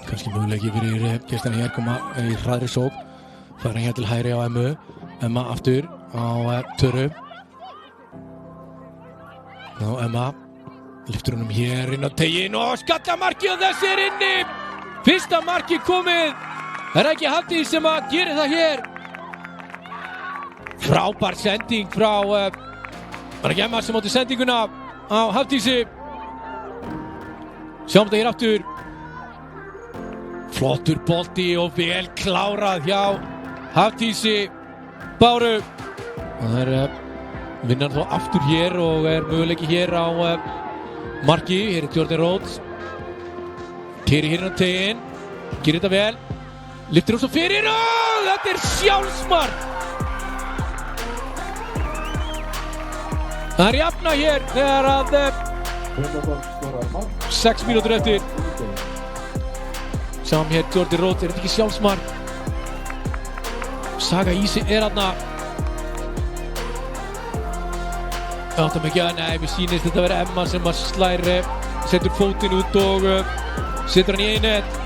Kannski möguleiki fyrir gestina hér koma í hraðri sókn. Fara hér til hægri á Emmu. Emma aftur á Töru. Ná Emma lyftur honum hér inn á teiginn og skalla markið og þessi er inni. Fyrsta markið komið. Það er ekki Hafdís sem að gera það hér. Frábær sending frá var ekki Emma sem átti sendinguna á Hafdísi. Sjáum þetta hér aftur. Flottur bolti og vel klárað hjá Hafdísi Báru. Og það vinna hann þó aftur hér og möguleiki hér á marki. Hér Jordan Rhodes. Keyrir hér inn á teiginn. Gerir þetta vel. Lyftir hún svo fyrir og þetta sjálfsmark. Það jafna hér þegar að 6 mínútur eftir. Sjáum hér Jordan Rhodes, þetta ekki sjálfsmark? Saga Ísi þarna. Áttum ekki að, nei, mér sýnist þetta vera Emma sem að slær, setur fótinn út og setur hann í einu net.